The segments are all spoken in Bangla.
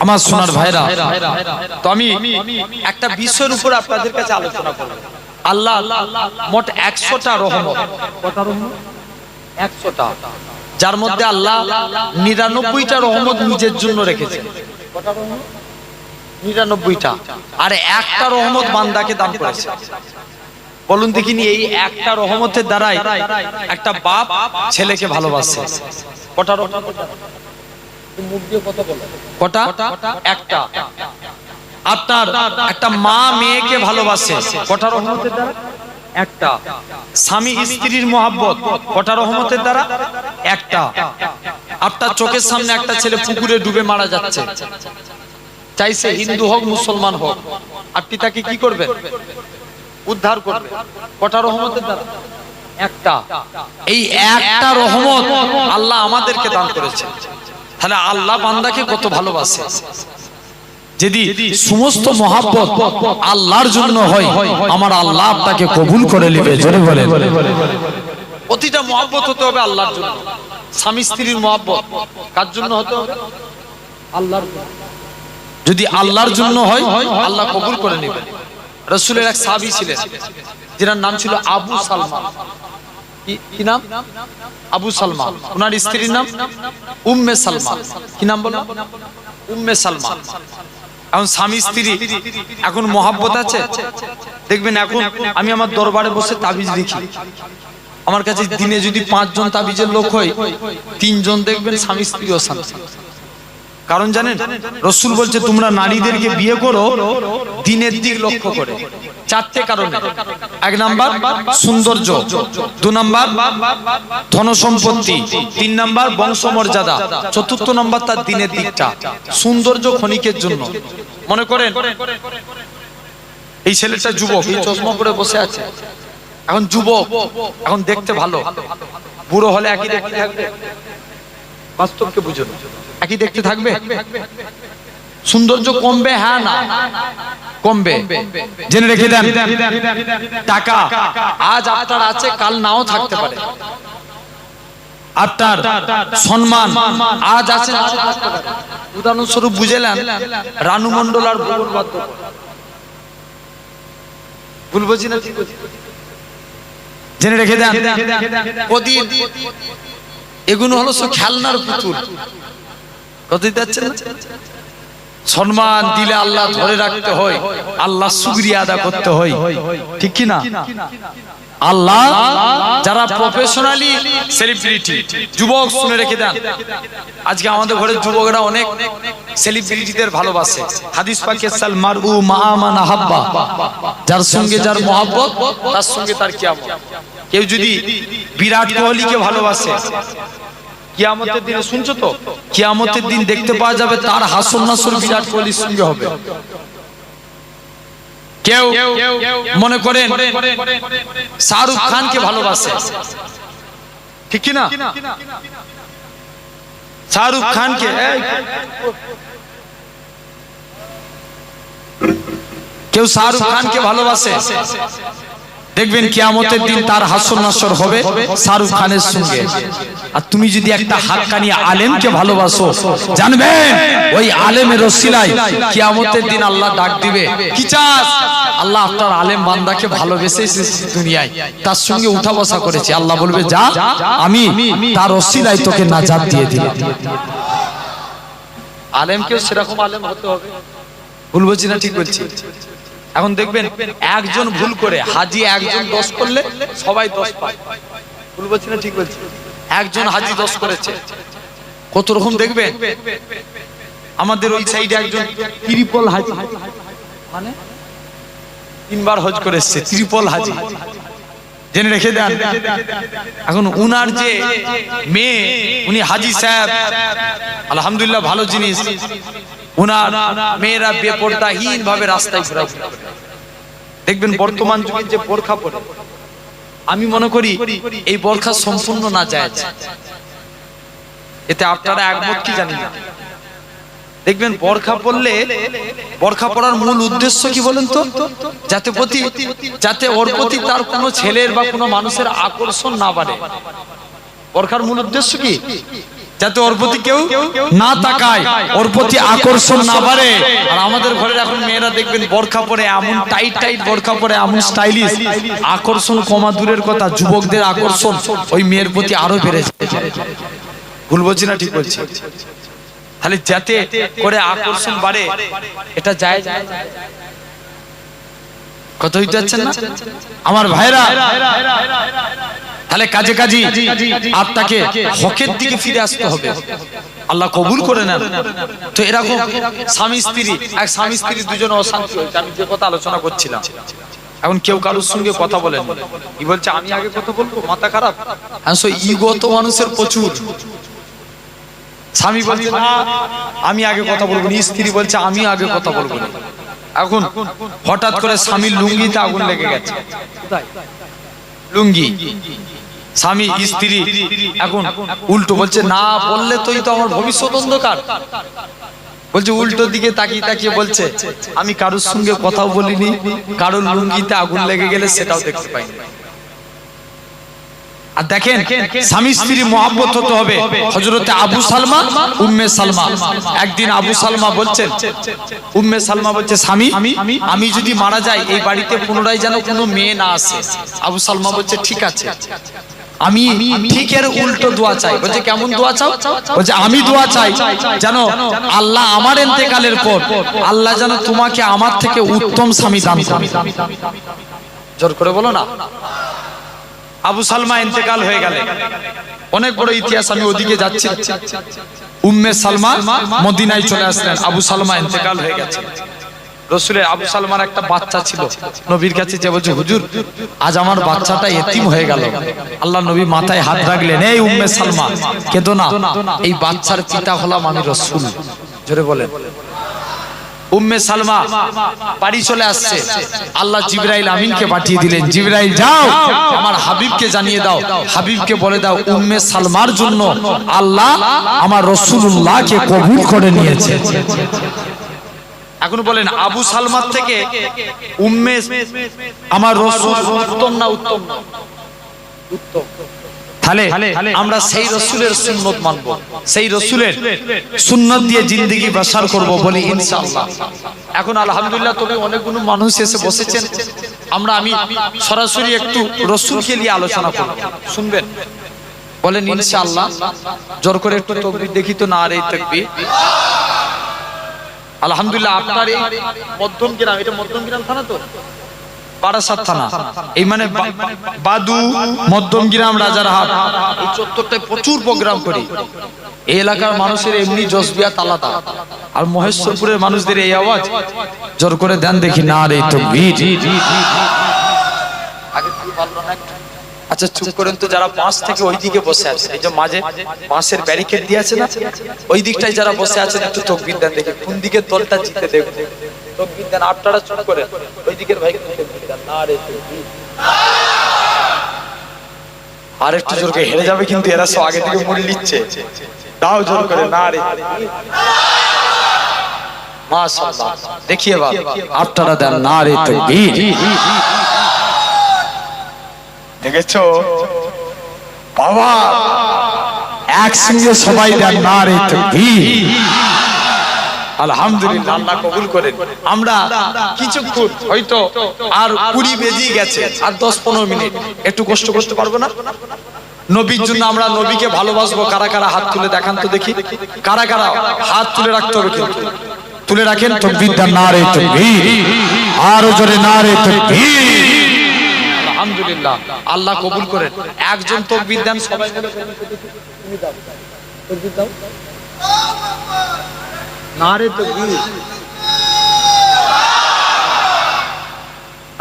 আমার সোনার ভাইরা, তো আমি একটা বিষয়ের উপর আপনাদের কাছে আলোচনা করব। আল্লাহ মোট 100টা রহমত, কত রহমত? 100টা, যার মধ্যে আল্লাহ 99টা রহমত নিজের জন্য রেখেছেন। কত রহমত? 99টা। আর একটা রহমত বান্দাকে দান করেছে। বলুন দেখিনি, এই একটা রহমতের দ্বারাই একটা বাপ ছেলেকে ভালোবাসে। কটা রহমত? মুখ দিয়ে কত বলে? কটা? একটা। আপনার একটা মা মেয়েকে ভালোবাসে। কটা রহমতের দ্বারা? একটা। স্বামী স্ত্রীর মহব্বত কটা রহমতের দ্বারা? একটা। আপনার চোখের সামনে একটা ছেলে পুকুরে ডুবে মারা যাচ্ছে, চাইছে হিন্দু হোক মুসলমান হোক, আপনি তাকে কি করবেন? উদ্ধার করবেন। কটা রহমতের দ্বারা? একটা। এই একটা রহমত আল্লাহ আমাদেরকে দান করেছে। তাহলে আল্লাহ বান্দাকে কত ভালোবাসে। যদি সমস্ত মহব্বত আল্লাহর জন্য হয়, আমার আল্লাহ আপনাকে কবুল করে নেবে। জোরে বলেন, প্রতিটা মহব্বত হতে হবে আল্লাহর জন্য। স্বামী স্ত্রীর মহব্বত কার জন্য হতে হবে? আল্লাহর জন্য। যদি আল্লাহর জন্য হয়, আল্লাহ কবুল করে নেবেন। রাসূলের এক সাহাবী ছিলেন, যার নাম ছিল আবু সালমান। কি নাম? আবু সালমান। ওনার স্ত্রীর নাম উম্মে সালমান। কি নাম বলো? উম্মে সালমান। এখন স্বামী স্ত্রী এখন মহব্বত আছে। দেখবেন এখন আমি আমার দরবারে বসে তাবিজ লিখি, আমার কাছে দিনে যদি 5 জন তাবিজের লোক হয়, 3 জন দেখবেন স্বামী স্ত্রী অশান্তি। কারণ জানেন, রাসূল বলছে তোমরা নারীদেরকে বিয়ে করো দিনের দিক লক্ষ্য করে। 4টে কারণে। 1 নাম্বার সৌন্দর্য, 2 নাম্বার ধন সম্পত্তি, 3 নাম্বার বংশমর্যাদা, 4র্থ নাম্বার তার দিনের দিকটা। সৌন্দর্য ক্ষণিকের জন্য। মনে করেন এই ছেলেটা যুবক, এই চশমা পরে বসে আছে, এখন যুবক, এখন দেখতে ভালো। বুড়ো হলে একই দেখতে থাকবে? বাস্তবকে বুঝুন, একই দেখতে থাকবে? সৌন্দর্য কমবে? হ্যাঁ না কমবে। জেনে রেখে দেন, টাকা আজ আপনার আছে, কাল নাও থাকতে পারে। আপনার সম্মান আজ আছে, নাও থাকতে পারে। উদাহরণস্বরূপ বুঝেলেন, রানু মণ্ডল আর ভুবন বাদ্য, ভুল বুঝি না? জেনে রেখে দেন, প্রদীপ এগুলো হলো সব খেলনার পুতুল। কত যাচ্ছে না? সম্মান দিলে আল্লাহ ধরে রাখতে হয়, আল্লাহ শুকরিয়া আদা করতে হয়, ঠিক কি না? আল্লাহ যারা প্রফেশনালি সেলিব্রিটি, যুবক শুনে রেখে দেন, আজকে আমাদের ঘরের যুবকরা অনেক সেলিব্রিটিদের ভালোবাসে। হাদিস পাকে সালমার উ মাআমান আহাব্বা, যার সঙ্গে যার মহব্বত তার সঙ্গে তার কিয়ামত। কেউ যদি বিরাট কোহলিকে ভালোবাসে, কিয়ামতের দিনে শুনছো তো, কিয়ামতের দিন দেখতে পাওয়া যাবে তার হাসর নাসর বিরাট কোহলির সঙ্গে হবে। কেউ মনে করেন শাহরুখ খানকে ভালোবাসে, ঠিক কি না? শাহরুখ খানকে, কেউ শাহরুখ খানকে ভালোবাসে, দেখবেন কিয়ামতের দিন তার হাসর নাসর হবে শাহরুখ খানের সঙ্গে। আর তুমি যদি একটা হাক্কানি আলেমকে ভালোবাসো, জানবেন ওই আলেমের ওসিলায় কিয়ামতের দিন আল্লাহ ডাক দিবে, কি চাস? আল্লাহ আপনার আলেম বান্দাকে ভালোবেসে এসেছি দুনিয়ায়, তার সঙ্গে উঠা বসা করেছি। আল্লাহ বলবে যা, আমি তার ওসিলায় তোকে নাজাত দিয়ে দিলাম। আলেমকেও সেরকম আলেম হতে হবে। ভুল বলছি না ঠিক বলছি? এখন দেখবেন একজন ভুল করে, হাজি একজন দোষ করলে সবাই দোষ পায়। ভুল বলছি না ঠিক বলছি? একজন হাজি দোষ করেছে, কত রকম দেখবেন। আমাদের ওই সাইডে একজন ত্রিপল হাজি, মানে 3 বার হজ করে এসেছে, ত্রিপল হাজি। জেনে রেখে দেন, এখন উনার যে মেয়ে, উনি হাজি সাহেব, আলহামদুলিল্লাহ ভালো জিনিস। উনার মেয়েরা বেপরদাহীন ভাবে রাস্তায় ঘোরাঘুরি করে। দেখবেন বর্তমান যুগে যে বোরখা পরে, আমি মনে করি এই বোরখা সম্পূর্ণ না জায়েজ। এতে আপনারা একমত কি জানি না। দেখবেন বোরখা পরলে, বোরখা পরার মূল উদ্দেশ্য কি বলেন তো? যাতে ওর প্রতি তার কোনো ছেলের বা কোনো মানুষের আকর্ষণ না বাড়ে। বোরখার মূল উদ্দেশ্য কি? যাতে ওর প্রতি কেউ না তাকায়, ওর প্রতি আকর্ষণ না বাড়ে। আর আমাদের ঘরের এখন মেয়েরা দেখবেন বোরখা পরে, এমন টাইট টাইট বোরখা পরে, এমন স্টাইলিশ, আকর্ষণ কমা দূরের কথা, যুবকদের আকর্ষণ ওই মেয়ের প্রতি আরো বেড়ে যায়। ভুল বলছি না ঠিক বলছি? তাহলে যাতে করে আকর্ষণ বাড়ে, এটা যায় কত হইতে যাচ্ছেন না আমার ভাইরা? তাহলে কাজে কাজী আপনাকে হকের দিকে ফিরে আসতে হবে, আল্লাহ কবুল করে নেন। তো এরকম স্বামী স্ত্রী দুজন অশান্তি হয়েছে, আমি যে কথা আলোচনা করছিলাম। এখন কেউ কারোর সঙ্গে কথা বলেন, কি বলছে আমি আগে কথা বলবো, মাথা খারাপ। ইগো তো মানুষের প্রচুর। স্বামী বলছে না আমি আগে কথা বলবো না, স্ত্রী বলছে আমি আগে কথা বলবো না। এখন হঠাৎ করে স্বামীর লুঙ্গিতে আগুন লেগে গেছে, লুঙ্গি, স্বামী স্ত্রী এখন উল্টো বলছে না বললে তো আমার ভবিষ্যৎ অন্ধকার। বলছে উল্টো দিকে তাকিয়ে তাকিয়ে বলছে আমি কারোর সঙ্গে কথাও বলিনি, কারোর লুঙ্গিতে আগুন লেগে গেলে সেটাও দেখতে পাইনি। আর দেখেন স্বামী স্ত্রী মহব্বত হতে হবে। হযরতে আবু সালমা উম্মে সালমা, একদিন আবু সালমা বলছেন, উম্মে সালমা বলছে স্বামী আমি যদি মারা যাই এই বাড়িতে পুনরায় যেন কোনো মেয়ে না আসে। আবু সালমা বলছে ঠিক আছে, আমি ঠিক এর উল্টো দোয়া চাই। বলছে কেমন দোয়া চাও? বলছে আমি দোয়া চাই যেন আল্লাহ আমার ইন্তেকালের পর আল্লাহ যেন তোমাকে আমার থেকে উত্তম স্বামী দান করে। জোর করে বলো না। আবু সালমা ইন্তেকাল হয়ে গেল, অনেক বড় ইতিহাস, আমি ওদিকে যাচ্ছি। উম্মে সালমা মদিনায় চলে আসলেন, আবু সালমা ইন্তেকাল হয়ে গেছে। রাসূলের আবু সালমার একটা বাচ্চা ছিল, নবীর কাছে যে বলছে হুজুর আজ আমার বাচ্চাটা এতিম হয়ে গেল। আল্লাহ নবী মাথায় হাত রাখলেন, এই উম্মে সালমা কেঁদো না, এই বাচ্চার পিতা হলাম আমি রাসূল। জোরে বলেন। উম্মে সালমা বাড়ি চলে আসছে, আল্লাহ জিবরাইল আমিনকে পাঠিয়ে দিলেন, জিবরাইল যাও আমার হাবিবকে জানিয়ে দাও, হাবিবকে বলে দাও উম্মে সালমার জন্য আল্লাহ আমার রাসূলুল্লাহকে কবুল করে নিয়েছে। এখন বলেন আবু সালমার থেকে উম্মে আমার রাসূল উত্তম না উত্তম না? উত্তম। তাহলে আমরা সেই রাসূলের সুন্নাত মানব, সেই রাসূলের সুন্নাত দিয়ে জিন্দেগি বাসার করব বলি ইনশাআল্লাহ। এখন আলহামদুলিল্লাহ তবে অনেকগুলো মানুষ এসে বসেছেন, আমি সরাসরি একটু রাসূলকে নিয়ে আলোচনা করব, শুনবেন? বলেন ইনশাআল্লাহ। জোর করে একটু তাকবীর দেখি তো, নারে তাকবীর। আলহামদুলিল্লাহ আপনার এই মধ্যমগ্রাম, এটা মধ্যমগ্রাম থানা তো, বারাসাত থানা, এই মানে বাদু মধ্যমগ্রাম রাজারহাট, এই চত্বরটায় প্রচুর প্রোগ্রাম করি। এই এলাকার মানুষের এমনি জজবিয়াত আলাদা, আর মহেশ্বরপুরের মানুষদের এই আওয়াজ জোর করে দেন দেখি নারে তাকবীর। আগে কি বললো না? আচ্ছা চুপ করেন তো, যারা পাঁচ থেকে ওই দিকে বসে আছে, এই যে মাঝে পাঁচের ব্যারিকেড দিয়ে আছে না, ওই দিকটায় যারা বসে আছেন একটু তাকবীর দেন দেখি, কোন দিকের দলটা জিতে দেখুন। তাকবীর দেন, আপনারা চুপ করেন, ওই দিকের ভাইকে তাকবীর দেন, নারে তাকবীর। আর একটু জোর করে হেরে যাবে কিন্তু, এরা সব আগে থেকে মুড়ি নিচ্ছে, দাও জোর করে নারে তাকবীর। মাশাআল্লাহ, দেখিয়ে বাবা আপনারা দেন নারে তাকবীর। দেখেছো বাবা, একসঙ্গে সবাই দেন নারে তাকবীর। আলহামদুলিল্লাহ, আল্লাহ কবুল করেন। আমরা কিছুক্ষণ হয়তো আর 20 বেজে গেছে, আর 10-15 মিনিট একটু কষ্ট করতে পারবো না? নবীর জন্য আমরা নবীকে ভালোবাসবো। কারা কারা হাত তুলে দেখান তো দেখি, কারা কারা হাত তুলে রাখতে হবে, কিন্তু তুলে রাখেন। তাকবীর দেন নারে তাকবীর, আরো জোরে নারে তাকবীর। আলহামদুলিল্লাহ, আল্লাহ কবুল করেন। একজন তাকবীর দেন, সবাই মিলে তুমি দাও তাকবীর দাও, নারে তাকবীর।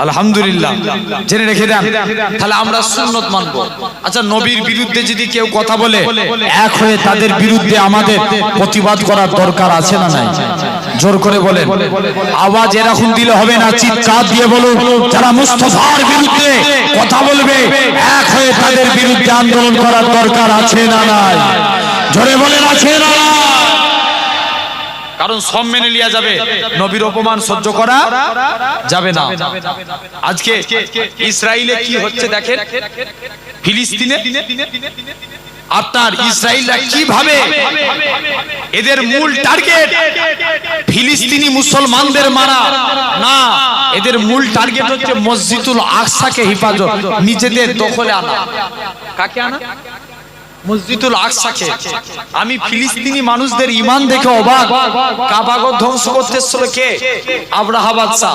আলহামদুলিল্লাহ, জেনে রেখে দেন, তাহলে আমরা সুন্নাত মানব। আচ্ছা নবীর বিরুদ্ধে যদি কেউ কথা বলে, এক হয়ে তাদের বিরুদ্ধে আমাদের প্রতিবাদ করার দরকার আছে না নাই? জোর করে বলেন, আওয়াজ এরকম দিলে হবে না, চিৎকার দিয়ে বলুন। যারা মুস্তাফার বিরুদ্ধে কথা বলবে, এক হয়ে তাদের বিরুদ্ধে আন্দোলন করার দরকার আছে না নাই? জোরে বলেন আছে না? কারণ সব মেনে লিয়া যাবে, নবীর অপমান সহ্য করা যাবে না। আজকে ইসরায়েলে কি হচ্ছে দেখেন, ফিলিস্তিনে আপনার ইসরায়েলরা কিভাবে এদের মূল টার্গেট ফিলিস্তিনি মুসলমানদের মারা না, এদের মূল টার্গেট হচ্ছে মসজিদুল আকসাকে হেফাজত, নিজেদের দখলে আনা। কাকে আনা? মসজিদুল আকসাকে। আমি ফিলিস্তিনি মানুষদের ঈমান দেখে অবাক। কাবাগর ধ্বংস করতে এসেছিল কে? আব্রাহা বাদশা।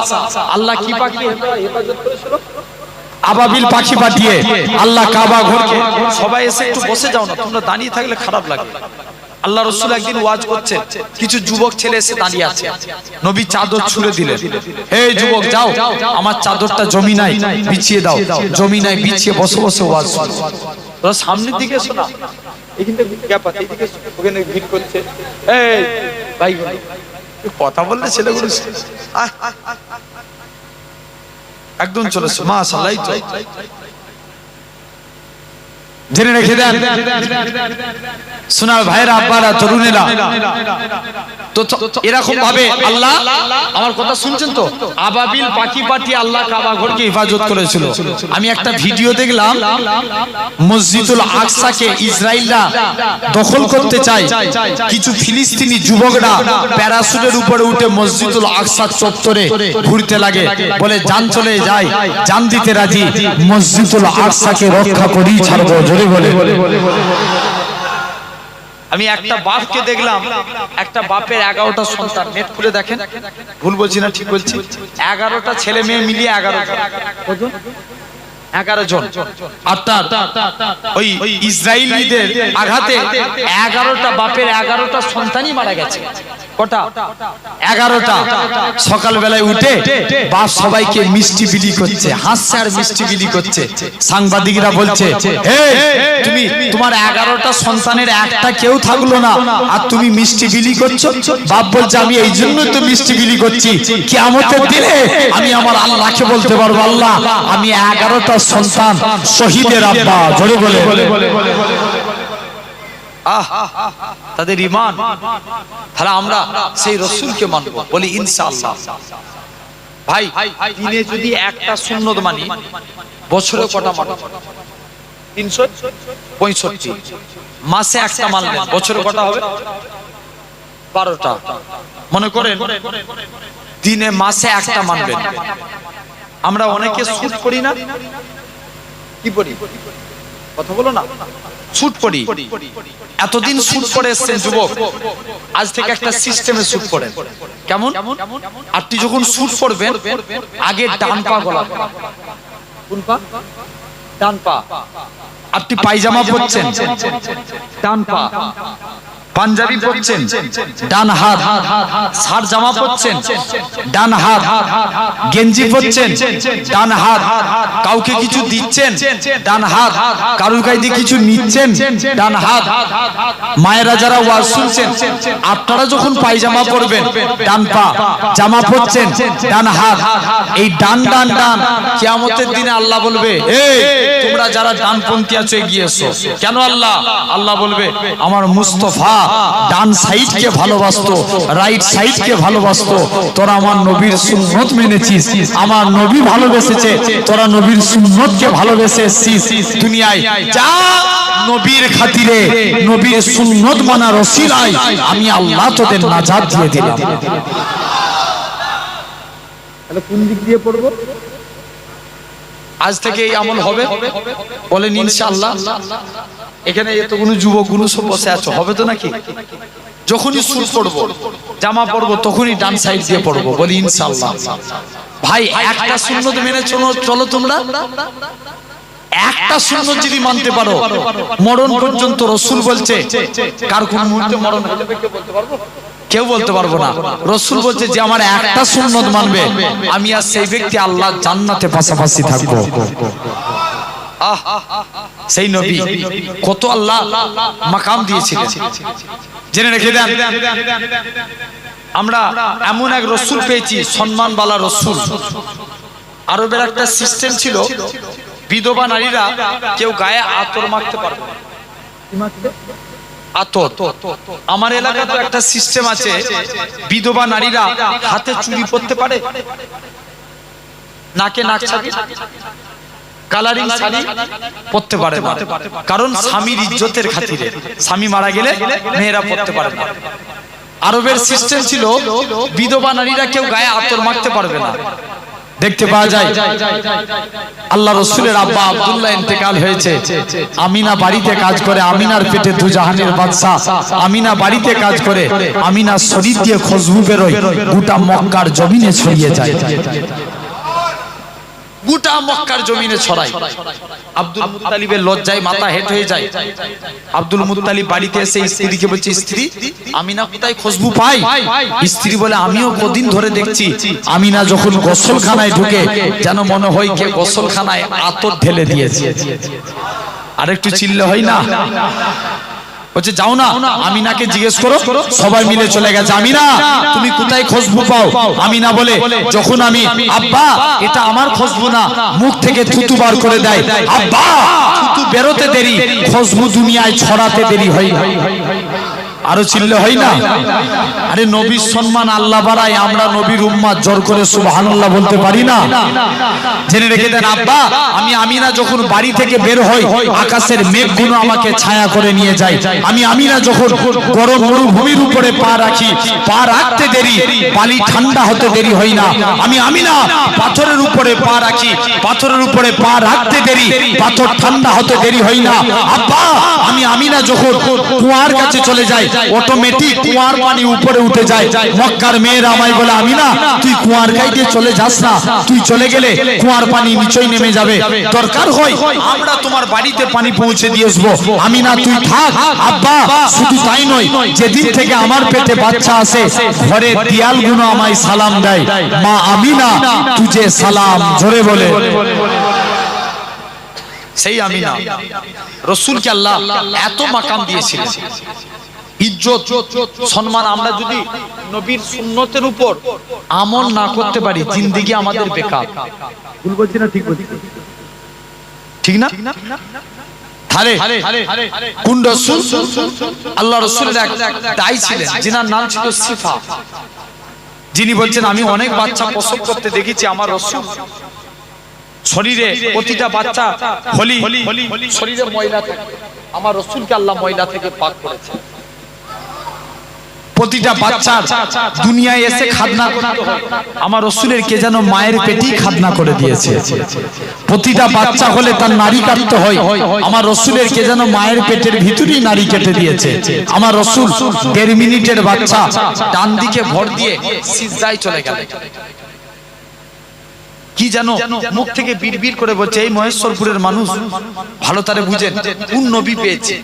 আল্লাহ কি পাখি হেফাজত করেছিল? আবাবিল পাখি পাঠিয়ে আল্লাহ কাবা ঘরকে। সবাই এসে একটু বসে যাও না, তোমরা দাঁড়িয়ে থাকলে খারাপ লাগে। আল্লাহ রাসূল একদিন ওয়াজ করছে, কিছু যুবক ছেলে এসে দাঁড়িয়ে আছে। নবী চাদর ছুঁড়ে দিলেন, এই যুবক যাও, আমার চাদরটা জমিনায় বিছিয়ে দাও। জমিনায় বিছিয়ে বসে বসে ওয়াজ শুনো। তোরা সামনের দিকে এসো না, এইখানে গ্যাপ আছে, এইদিকে এসো। ওখানে ভিড় করছে, এই ভাই কথা বললে ছেলেগুলো একদম চলেছে। মাশাআল্লাহ, জেনে রেখে দেন সোনার ভাইরা, আব্বারা, তরুণেরা, তো এরকম ভাবে আল্লাহ, আমার কথা শুনছেন তো, আবাবিল পাখি পাঠিয়ে আল্লাহ কাবা ঘরকে হেফাজত করেছিল। আমি একটা ভিডিও দেখলাম, মসজিদুল আকসাকে ইসরায়েলরা দখল করতে চায়। কিছু ফিলিস্তিনি যুবকরা প্যারাসুটের উপরে উঠে মসজিদুল আকসা চত্বরে ঘুরতে লাগে, বলে জান চলে যায়, জান দিতে রাজি, মসজিদুল আকসাকে রক্ষা করেই ছাড়বো। জোরে বলে। আমি একটা বাপকে দেখলাম, একটা বাপের 11টা সন্তান, নেট খুলে দেখেন, ভুল বলছি না ঠিক বলছি, 11টা ছেলে মেয়ে মিলিয়ে 11 জন। অর্থাৎ ওই ইসরায়েলিদের আঘাতে 11টা বাপের 11টা সন্তানই মারা গেছে। কটা? 11টা। সকাল বেলায় উঠে বাপ সবাইকে মিষ্টি বিলি করছে, হাসছে আর মিষ্টি বিলি করছে। সাংবাদিকরা বলছে, তুমি তোমার 11টা সন্তানের একটা কেউ থাকলো না আর তুমি মিষ্টি বিলি করছো? বাপ বলছে, আমি এই জন্য তো মিষ্টি বিলি করছি, কিয়ামতের দিনে আমি আমার আল্লাহকে বলতে পারবো, আল্লাহ আমি 11টা সন্তান শহীদের আব্বা। জোরে বলে। তাদের ঈমান। তাহলে আমরা সেই রাসূলকে মানবো, বলি ইনশাআল্লাহ। ভাই দিনে যদি একটা সুন্নত মানি, বছরে কটা মানো? 365। মাসে একটা মানলেন, বছরে কটা হবে? 12টা। মনে করেন দিনে মাসে একটা মানবেন। আমরা অনেকে শুট করি না? কি পড়ি? কথা বলো না। শুট পড়ি। এতদিন শুট পড়ে এসেছেন যুবক, আজ থেকে একটা সিস্টেমে শুট পড়েন। কেমন? আপনি যখন শুট পড়বেন, আগে ডান পা গলাবেন। কোন পা? ডান পা। আপনি পায়জামা পরছেন, ডান পা। পাঞ্জাবি পরছেন, ডান হাত। শার্ট জামা পরছেন, ডান হাত। গেঞ্জি পরছেন, ডান হাত। কাউকে কিছু দিচ্ছেন, ডান হাত। কারুর কাছে কিছু নিচ্ছেন, ডান হাত। মায়েরা যারা ওয়াজ শুনছেন, আপনারা যখন পায়জামা পরবেন, ডান পা। জামা পরছেন, ডান হাত। এই ডান ডান ডান কিয়ামতের দিনে আল্লাহ বলবে, এই তোমরা যারা ডানপন্থী আছো এগিয়ে এসো। কেন আল্লাহ? আল্লাহ বলবে, আমার মুস্তাফা ডান সাইডকে ভালোবাসতো, রাইট সাইডকে ভালোবাসতো, তোরা আমার নবীর সুন্নত মেনেছিস, আমার নবী ভালোবেসেছে, তোরা নবীর সুন্নতকে ভালোবেসেছিস। দুনিয়ায় যা নবীর খাতিরে, নবীর সুন্নত মানার ওসিলায় আমি আল্লাহ তোদের নাজাত দিয়ে দিলাম। তাহলে কোন দিক দিয়ে পড়বো? আজ থেকে এই আমল হবে, বলেন ইনশাআল্লাহ। এখানে এতগুলো যুবকগুলো সব বসে আছো, হবে তো নাকি? যখনই শুট পড়বো, জামা পড়বো, তখনই ডান সাইড দিয়ে পড়বো, বলি ইনশাআল্লাহ। ভাই একটা সুন্নত মেনে চলো তোমরা। একটা সুন্নত যদি মানতে পারো, মরণ পর্যন্ত রাসূল বলছে, কার কোন মুহূর্তে মরণ হয়ে যাবে কেউ বলতে পারবো? কেউ বলতে পারবো না। রাসূল বলছে যে আমার একটা সুন্নত মানবে, আমি আর সেই ব্যক্তি আল্লাহ জান্নাতে পাশাপাশি থাকবো। সেই নবী কত আল্লাহ মাকাম দিয়েছিলেন, জেনে রেখে দেন। আমরা এমন এক রাসূল পেয়েছি, সম্মানওয়ালা রাসূল। আরবের একটা সিস্টেম ছিল, বিধবা নারীরা কেউ গায়ে আতর মাখতে পারবে না। আতর। আমার এলাকাতে একটা সিস্টেম আছে, বিধবা নারীরা হাতে চুড়ি পরতে পারে, নাকে নাক ছাড়ি, কালারিং শাড়ি পরতে পারে না, কারণ স্বামীর ইজ্জতের খাতিরে। স্বামী মারা গেলে মেয়েরা পরতে পারে না। আরবের সিস্টেম ছিল বিধবা নারীরা কেউ গায়ে আতর মাখতে পারবে না। দেখতে পাওয়া যায় আল্লাহ রসুলের আব্বা আব্দুল্লাহ ইন্তেকাল হয়েছে, আমিনা বাড়িতে কাজ করে, আমিনার পেটে দু জাহানের বাদশা, আমিনা বাড়িতে কাজ করে, আমিনার শরীর দিয়ে খুশবু বেরোয়, গোটা মক্কার জমিনে ছড়িয়ে যায়, গোটা মক্কার জমিনে ছড়ায়। আব্দুল মুত্তালিবের লজ্জায় মাথা হেট হয়ে যায়। আব্দুল মুত্তালিব বাড়িতে এসে স্ত্রীকে বলছে, স্ত্রী আমিনা কোথায় খুশবু পাই? স্ত্রী বলে, আমিও কদিন ধরে দেখছি আমিনা যখন গোসলখানায় ঢুকে যেন মনে হয় কে গোসলখানায় আতর ঢেলে দিয়েছে। আর একটু চিল্লে হয় না? বলছে যাও না আমিনাকে জিজ্ঞেস করো। সবাই মিলে চলে গেছে, আমিনা তুমি কোথায় খুশবু পাও? আমিনা বলে, যখন আমি, আব্বা এটা আমার খুশবু না, মুখ থেকে থুতু বার করে দেয়। আব্বা থুতু বেরোতে দেরি, খুশবু দুনিয়ায় ছড়াতে দেরি হয়। আরো চিল্লে হয় না? আরে নবীর সম্মান আল্লাহ বাড়ায়, আমরা নবীর উম্মাত জোর করে সুবহানাল্লাহ বলতে পারি না? জেনে রেখে দেন, আব্বা আমি আমিনা যখন বাড়ি থেকে বের হই, আকাশের মেঘগুলো আমাকে ছায়া করে নিয়ে যায়। আমি আমিনা যখন গরম মরুভূমির উপরে পা রাখি, পা রাখতে দেরি, বালি ঠান্ডা হতে দেরি হয় না। আমি আমিনা পাথরের উপরে পা রাখি, পাথরের উপরে পা রাখতে দেরি, পাথর ঠান্ডা হতে দেরি হয় না। আব্বা আমি আমিনা যখন কুয়ার কাছে চলে যাই, অটোমেটিক কুয়ার পানি উপরে উঠে যায়। মক্কার মেয়েরা আমায় বলে, আমিনা তুই কুয়ার গায়ে চলে যাস না, তুই চলে গেলে কুয়ার পানি নিচেই নেমে যাবে, দরকার হয় আমরা তোমার বাড়িতে পানি পৌঁছে দিয়ে আসবো, আমিনা তুই থাক। আব্বা শুধু তাই নয়, যেদিন থেকে আমার পেটে বাচ্চা আসে, ঘরের দেয়ালগুলো আমায় সালাম দেয়, মা আমিনা তুঝে সালাম, জোরে বলে। সেই আমিনা রাসূলকে আল্লাহ এত মাকাম দিয়েছিলেন, ইজ্জত সম্মান। আমরা যদি নবীর সুন্নতের উপর আমল না করতে পারি, জিন্দেগি আমাদের বেকার। ভুল বলছি না? ঠিক বলছি? ঠিক না? কোন রাসূল? আল্লাহ রাসূলের এক দাই ছিলেন, যিনার নাম ছিল সিফা, যিনি বলছেন, আমি অনেক বাচ্চা প্রসব করতে দেখেছি, আমার রাসূল শরীরে প্রতিটা বাচ্চা হলি শরীরে ময়লা থাকে, আমার রাসূলকে আল্লাহ ময়লা থেকে পাক করেছে। প্রতিটা বাচ্চা দুনিয়ায় এসে খাদনা করতে হয়, আমার রাসূলের কে যেন মায়ের পেটেই খাদনা করে দিয়েছে। প্রতিটা বাচ্চা হলে তার নারী কাটতে হয়, আমার রাসূলের কে যেন মায়ের পেটের ভিতরেই নারী কেটে দিয়েছে। আমার রাসূল 1.5 মিনিটের বাচ্চা ডান দিকে ভর দিয়ে সিজদায় চলে গেল। কি জানো মুখ থেকে বিড়বিড় করে বলছে, এই মহেশ্বরপুরের মানুষ ভালো তারে বুঝেন, কোন নবী পেয়েছে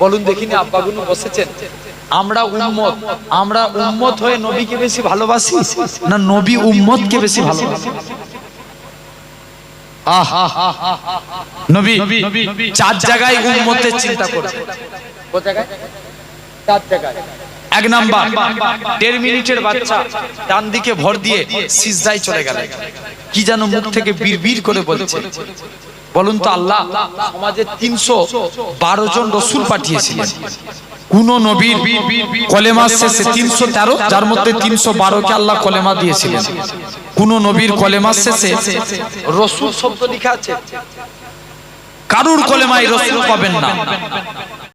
বলুন দেখিনি? আব্বাগুলো বসেছেন, আমরা উম্মত হয়ে নবীকে বেশি ভালোবাসি না নবী উম্মতকে বেশি ভালোবাসি? নবী 4 জায়গায় উম্মতের চিন্তা করেছে। কোন জায়গায়? 4 জায়গায়। 1 নাম্বার, 1.5 মিনিটের বাচ্চা ডান দিকে ভর দিয়ে সিজদায় চলে গেল। কি যেন মুখ থেকে বিড়বিড় করে বলছে বলুন তো? আল্লাহ সমাজে 312 জন রাসূল পাঠিয়েছিলেন, কোন নবীর কলেমা শেষে 313, যার মধ্যে 312 কে আল্লাহ কলেমা দিয়েছিলেন। কোন নবীর কলেমা শেষে রাসূল শব্দ লেখা আছে? কারুর কলেমায় রাসূল পাবেন না।